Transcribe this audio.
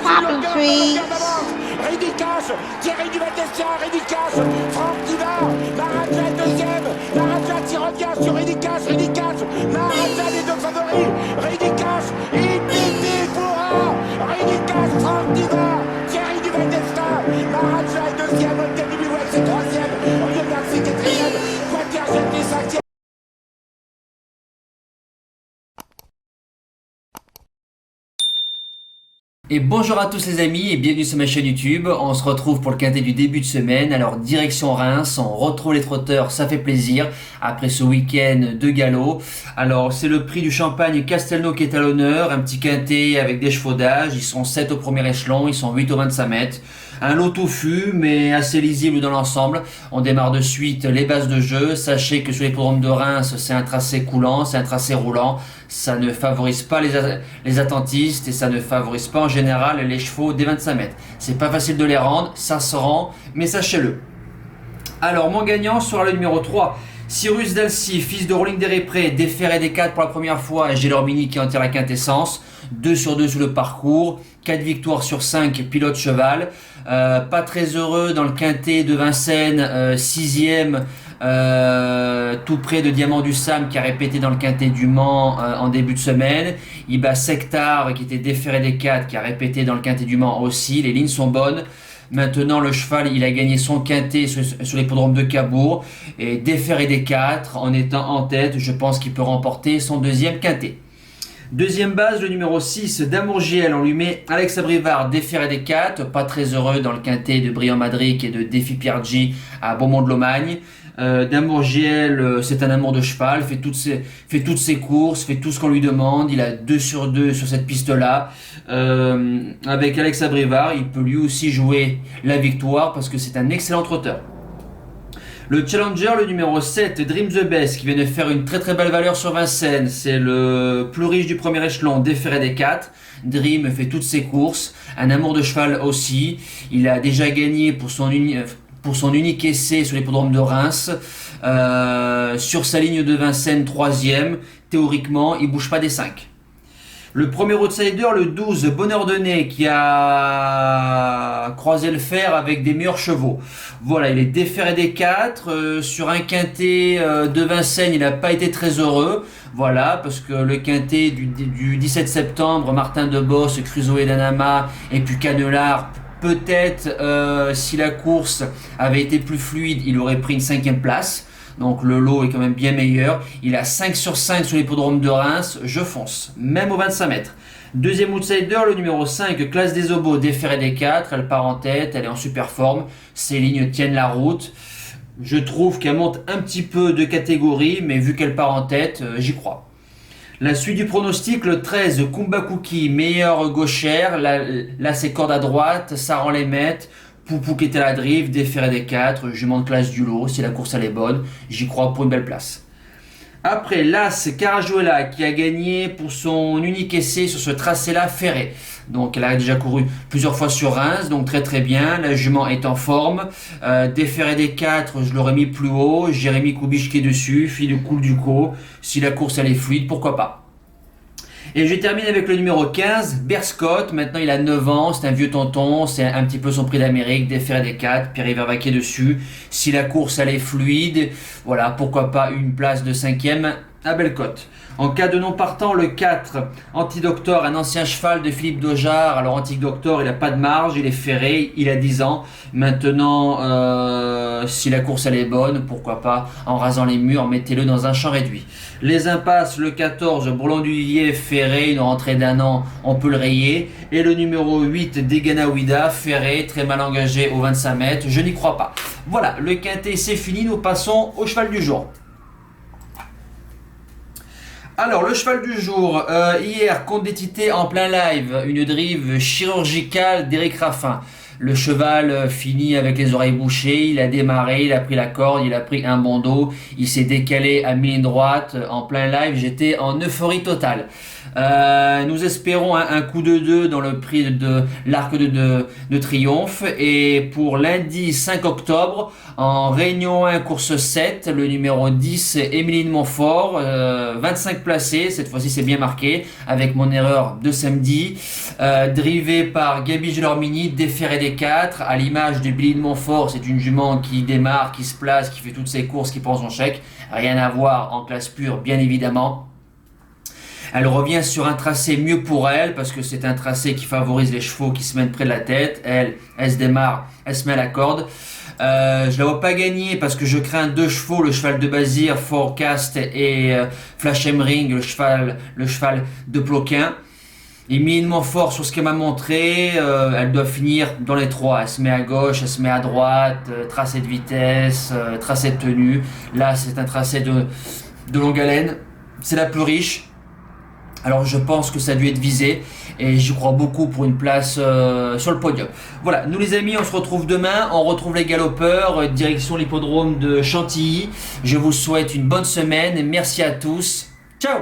Popping trees. Ridicache, Thierry Duval-Destia, Ridicache, Franck Diva, Maharaja deuxième, Maharaja qui revient sur Ridicache, Maharaja les deux favoris, Ridicache, Infinity Foura, Ridicache, Franck Diva, Thierry Duval-Destia, Maharaja est deuxième, Olga Bilouet c'est troisième, Olivier Garcia quatrième, Quater Jetty cinquième. Et bonjour à tous les amis et bienvenue sur ma chaîne YouTube. On se retrouve pour le quintet du début de semaine. Alors direction Reims, on retrouve les trotteurs, ça fait plaisir après ce week-end de galop. Alors c'est le prix du Champagne Castelnau qui est à l'honneur, un petit quintet avec des chevaux d'âge. Ils sont 7 au premier échelon, ils sont 8 au 25 mètres. Un lot touffu mais assez lisible dans l'ensemble. On démarre de suite les bases de jeu. Sachez que sur l'hippodrome de Reims, c'est un tracé coulant, c'est un tracé roulant. Ça ne favorise pas les attentistes et ça ne favorise pas en général les chevaux des 25 mètres. C'est pas facile de les rendre, ça se rend, mais sachez-le. Alors mon gagnant sera le numéro 3. Cyrus Dalcy, fils de Rolling Desréprés, déféré des 4 pour la première fois, et Gélormini qui en tire la quintessence. 2 sur 2 sur le parcours, 4 victoires sur 5 pilote cheval. Pas très heureux dans le quintet de Vincennes, 6ème, tout près de Diamant du Sam qui a répété dans le quintet du Mans en début de semaine. Il bat Sectar qui était déféré des 4 qui a répété dans le quintet du Mans aussi. Les lignes sont bonnes. Maintenant le cheval il a gagné son quintet sur l'hippodrome de Cabourg et déféré des 4 en étant en tête. Je pense qu'il peut remporter son deuxième quintet. Deuxième base, le numéro 6 d'Amour GL, on lui met Alex Abrivard, déféré des 4, pas très heureux dans le quintet de Briand Madric et de Défi Piergi à Beaumont-de-Lomagne. D'Amour GL, c'est un amour de cheval, fait toutes ses courses, fait tout ce qu'on lui demande, il a 2 sur 2 sur cette piste-là. Avec Alex Abrivard, il peut lui aussi jouer la victoire parce que c'est un excellent trotteur. Le challenger, le numéro 7, Dream the Best, qui vient de faire une très très belle valeur sur Vincennes. C'est le plus riche du premier échelon, déféré des 4. Dream fait toutes ses courses. Un amour de cheval aussi. Il a déjà gagné pour son unique essai sur l'hippodrome de Reims. Sur sa ligne de Vincennes, 3ème. Théoriquement, il bouge pas des 5. Le premier outsider, le 12, Bonheur de Nez, qui a croisé le fer avec des meilleurs chevaux. Voilà, il est déféré des 4. Sur un quintet de Vincennes, il n'a pas été très heureux. Voilà, parce que le quintet du 17 septembre, Martin Deboss, Crusoe et Danama, et puis Canelard, peut-être si la course avait été plus fluide, il aurait pris une 5e place. Donc le lot est quand même bien meilleur. Il a 5 sur 5 sur l'hippodrome de Reims. Je fonce, même au 25 mètres. Deuxième outsider, le numéro 5, Classe des Obos, déféré des 4. Elle part en tête, elle est en super forme. Ses lignes tiennent la route. Je trouve qu'elle monte un petit peu de catégorie, mais vu qu'elle part en tête, j'y crois. La suite du pronostic, le 13, Kumba Cookie, meilleure gauchère. Là c'est corde à droite, ça rend les mètres. Poupou qui était à la drive, déféré des 4, jument de classe du lot, si la course elle est bonne, j'y crois pour une belle place. Après, l'As Carajuela qui a gagné pour son unique essai sur ce tracé-là ferré. Donc elle a déjà couru plusieurs fois sur Reims, donc très très bien, la jument est en forme. Déféré des 4, je l'aurais mis plus haut, Jérémy Koubich qui est dessus, fille de Cool Duco, si la course elle est fluide, pourquoi pas. Et je termine avec le numéro 15, Berscott. Maintenant il a 9 ans, c'est un vieux tonton, c'est un petit peu son prix d'Amérique, déféré des 4, Pierre-Yves Vervaquet dessus. Si la course elle est fluide, voilà, pourquoi pas une place de 5ème à Bellecote. En cas de non partant, le 4, Antidoctor, un ancien cheval de Philippe Daujar. Alors Antidoctor, il n'a pas de marge, il est ferré, il a 10 ans. Maintenant, si la course elle est bonne, pourquoi pas, en rasant les murs, mettez-le dans un champ réduit. Les impasses, le 14, Bourlon du Vivier, ferré, une rentrée d'1 an, on peut le rayer. Et le numéro 8, Degana Ouida, ferré, très mal engagé au 25 mètres, je n'y crois pas. Voilà, le quintet c'est fini, nous passons au cheval du jour. Alors, le cheval du jour, hier, Comte des Tités en plein live, une drive chirurgicale d'Éric Raffin. Le cheval finit avec les oreilles bouchées, il a démarré, il a pris la corde, il a pris un bon dos, il s'est décalé à mi-ligne droite en plein live, j'étais en euphorie totale. Nous espérons un coup de 2 dans le prix de l'Arc de Triomphe. Et pour lundi 5 octobre, en Réunion 1, course 7, le numéro 10, Émilie de Montfort, 25 placés, cette fois-ci c'est bien marqué, avec mon erreur de samedi, drivé par Gabi Gelormini, déféré des 4, à l'image de Billy de Montfort, c'est une jument qui démarre, qui se place, qui fait toutes ses courses, qui prend son chèque, rien à voir en classe pure, bien évidemment. Elle revient sur un tracé mieux pour elle, parce que c'est un tracé qui favorise les chevaux qui se mettent près de la tête. Elle se démarre, elle se met à la corde. Je la vois pas gagner parce que je crains 2 chevaux, le cheval de Bazir, Forecast et Flash Ring, le cheval de Ploquin. Éminemment fort sur ce qu'elle m'a montré, elle doit finir dans les 3. Elle se met à gauche, elle se met à droite, tracé de vitesse, tracé de tenue. Là, c'est un tracé de longue haleine. C'est la plus riche. Alors je pense que ça a dû être visé et j'y crois beaucoup pour une place sur le podium. Voilà, nous les amis, on se retrouve demain, on retrouve les galopeurs, direction l'hippodrome de Chantilly. Je vous souhaite une bonne semaine, merci à tous, ciao.